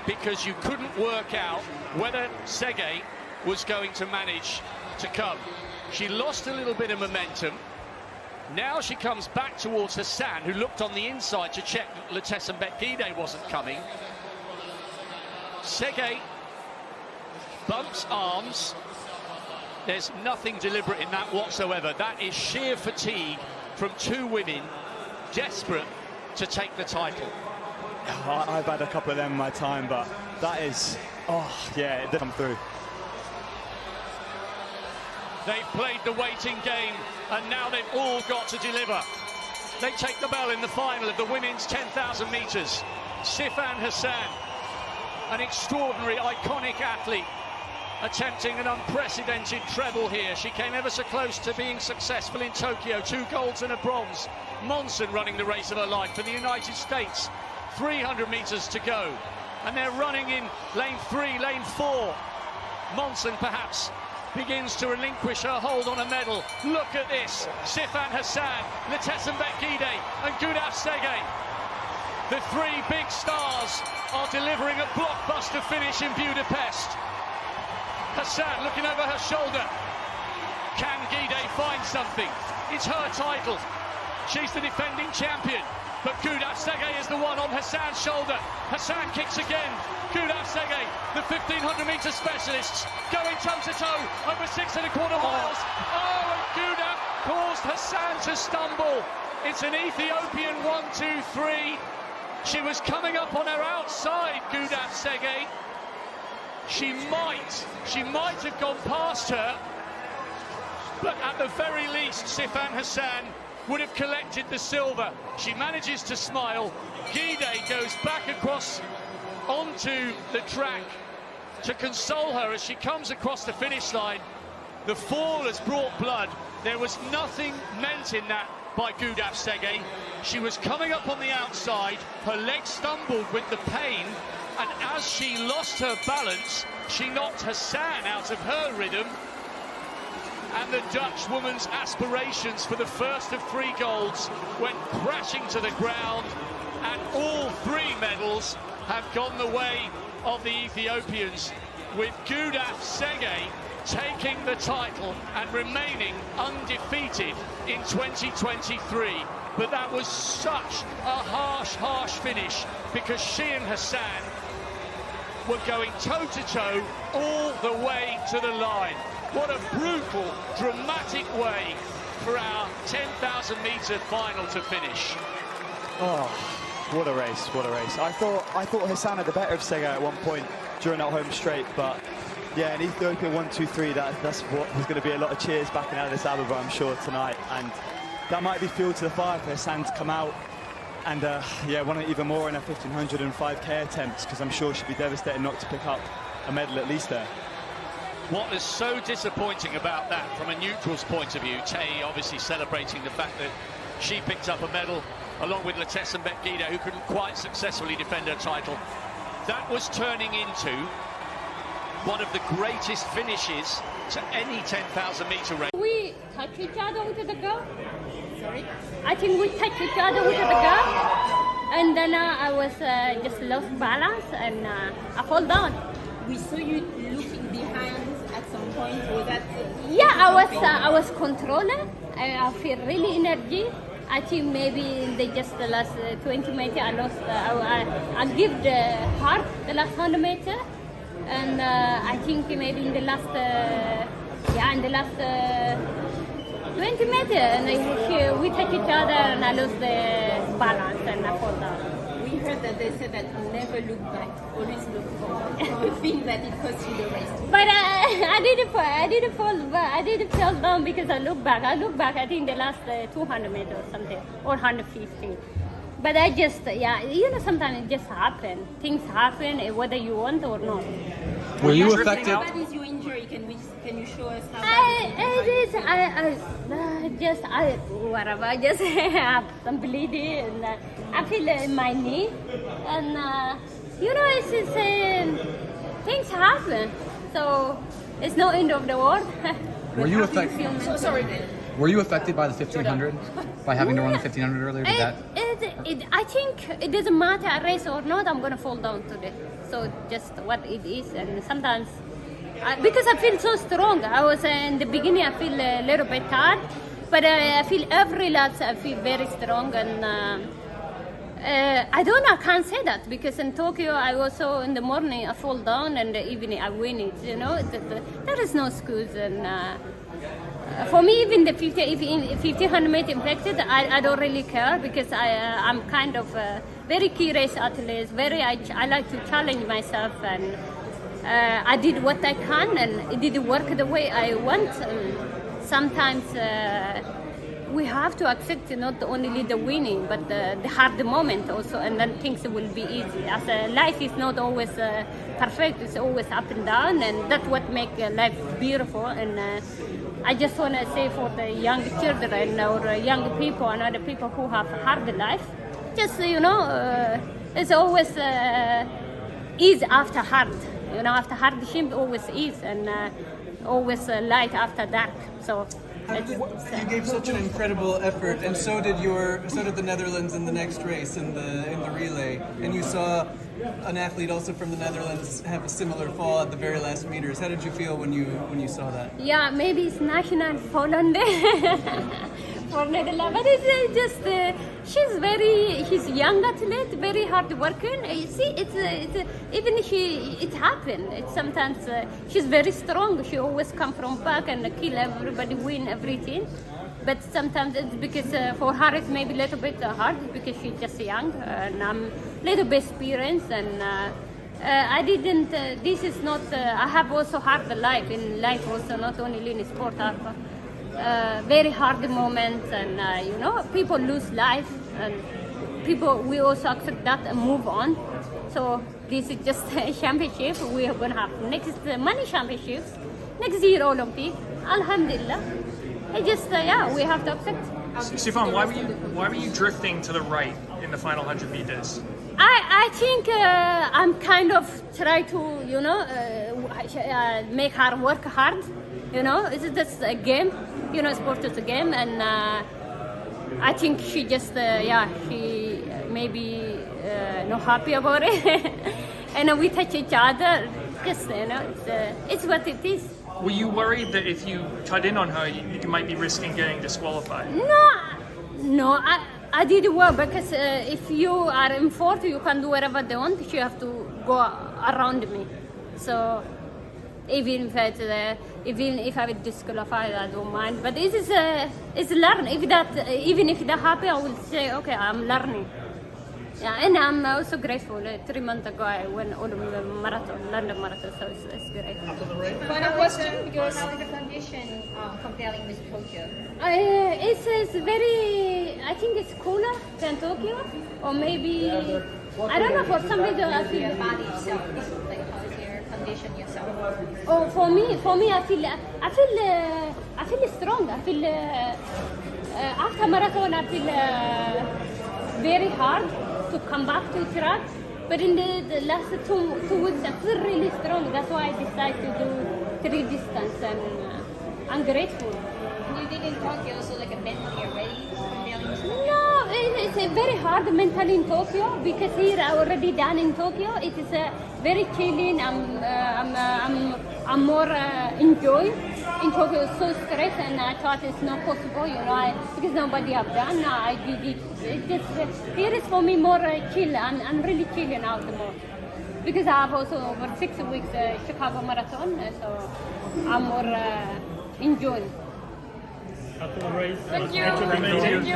Because you couldn't work out whether TSEGAY was going to manage to come. She lost a little bit of momentum. Now she comes back towards Hassan, who looked on the inside to check that TSEGAY wasn't coming. TSEGAY bumps arms. There's nothing deliberate in that whatsoever. That is sheer fatigue from two women desperate to take the title. I've had a couple of them in my time, but that is, oh yeah, it did come through. They've played the waiting game, and now they've all got to deliver. They take the bell in the final of the women's 10,000 metres. Sifan Hassan, an extraordinary, iconic athlete, attempting an unprecedented treble here. She came ever so close to being successful in Tokyo. 2 golds and a bronze. Monson running the race of her life for the United States. 300 metres to go. And they're running in lane 3, lane 4. Monson perhaps begins to relinquish her hold on a medal. Look at this. Sifan Hassan, TSEGAY and Gudaf TSEGAY. The 3 big stars are delivering a blockbuster finish in Budapest. Hassan looking over her shoulder. Can Gudaf find something? It's her title. She's the defending champion. But Gudaf TSEGAY is the one on Hassan's shoulder. Hassan kicks again. Gudaf TSEGAY, the 1500-metre specialists, going toe-to-toe over 6.25 miles. Oh, and Gudaf caused Hassan to stumble. It's an Ethiopian 1-2-3. She was coming up on her outside, Gudaf TSEGAY. She might have gone past her, but at the very least, Sifan Hassan would have collected the silver. She manages to smile. Gudaf goes back across onto the track to console her as she comes across the finish line. The fall has brought blood. There was nothing meant in that by Gudaf TSEGAY. She was coming up on the outside. Her leg stumbled with the pain, and as she lost her balance, she knocked Hassan out of her rhythm. And the Dutch woman's aspirations for the first of 3 golds went crashing to the ground, and all 3 medals have gone the way of the Ethiopians, with Gudaf TSEGAY taking the title and remaining undefeated in 2023. But that was such a harsh finish, because she and Hassan were going toe-to-toe all the way to the line. What a brutal, dramatic way for our 10,000-metre final to finish. Oh, what a race, what a race. I thought Hassan had the better of TSEGAY at one point during that home straight, but yeah, an Ethiopian 1-2-3, that's what there's going to be a lot of cheers back in Addis Ababa, I'm sure, tonight. And that might be fuel to the fire for Hassan to come out and yeah, want it even more in her 1500 and 5K attempts, because I'm sure she'd be devastated not to pick up a medal at least there. What is so disappointing about that from a neutral's point of view, Tay obviously celebrating the fact that she picked up a medal along with TSEGAY, who couldn't quite successfully defend her title. That was turning into one of the greatest finishes to any 10,000-metre race. We touch each other with the girl. Sorry? I think we touch each other with the girl. And then I was just lost balance and I fall down. We saw you looking behind at some point. Was that? Yeah, I was controlling. I feel really energy. I think maybe in the last 20 meters I lost. I give the heart the last 100 meters, and I think maybe in the last 20 meters, and we touch each other, and I lost the balance and I fall down. We heard that they said that never look back, always look forward. Do you think that it cost you the race? But I didn't fall, but I didn't fall down because I look back. I think the last 200 meters or something, or 150. But I just, sometimes it just happens. Things happen whether you want or not. Were you affected? How bad is your injury? Can you show us how bad it is? I'm bleeding, and I feel in my knee, and things happen. So it's no end of the world. Were you affected? So sorry, Were you affected by the 1500? By having to run the 1500 earlier? Did that? I think it doesn't matter race or not, I'm gonna fall down today. So just what it is, and sometimes because I feel so strong. I was in the beginning, I feel a little bit tired, but I feel every lap I feel very strong, and I don't know, I can't say that because in Tokyo I also in the morning I fall down and the evening I win it. You know, there is no excuse, and for me even the 1500 meter infected, I don't really care because I'm kind of a very curious athlete. I like to challenge myself, and I did what I can, and it didn't work the way I want. Sometimes we have to accept not only the winning, but the hard moment also, and then things will be easy. As life is not always perfect, it's always up and down, and that's what makes life beautiful. And I just want to say for the young children or young people and other people who have a hard life, just it's always ease after hard. After hardship, always ease, and always light after dark. So. You gave such an incredible effort, and so did the Netherlands in the next race in the relay. And you saw an athlete also from the Netherlands have a similar fall at the very last meters. How did you feel when you saw that? Yeah, maybe it's national fall on for Netherlands, but it's just she's young athlete, very hard working. You see, it happened. Sometimes she's very strong. She always come from back and kill everybody, win everything. But sometimes it's because for her it's maybe a little bit hard because she's just young and I'm a little bit experienced, and I didn't. This is not. I have also hard life in life also, not only in sport. I have very hard moments, and people lose life, and we also accept that and move on. So this is just a championship. We are gonna have next many championships, next year Olympic. Alhamdulillah. We have to accept. Sifan, why were you drifting to the right in the final 100 meters? I think I'm kind of try to make her work hard. It's just a game. Sport is a game, and I think she just she maybe not happy about it, and we touch each other. Just it's what it is. Were you worried that if you cut in on her, you might be risking getting disqualified? No, I did well because if you are in fourth, you can do whatever they want. You have to go around me. So even if I would disqualify, I don't mind. But this is it's learning. Even if that happens, I will say, okay, I'm learning. Yeah, and I'm also grateful. 3 months ago, I went all the London Marathon, so it's great. Final question, because how is the condition comparing with Tokyo? It's very, I think it's cooler than Tokyo, or maybe, I don't know, for some reason I feel The body itself, like how is your condition yourself? Oh, for me, I feel strong. I feel after marathon, I feel very hard to come back to track, but in the last two weeks I feel really strong. That's why I decided to do 3 distance, and I'm grateful. You did in Tokyo, so like a mentally ready comparing with Tokyo? No, it's very hard mentally in Tokyo because here I already done in Tokyo. It is very chilling. I'm more enjoy. In Tokyo it's so stressed, and I thought it's not possible, because nobody have done. I did it. Here is for me more chill. I'm really chilling out more because I have also over 6 weeks Chicago Marathon, so I'm more enjoying. After the race, Thank you. Thank you.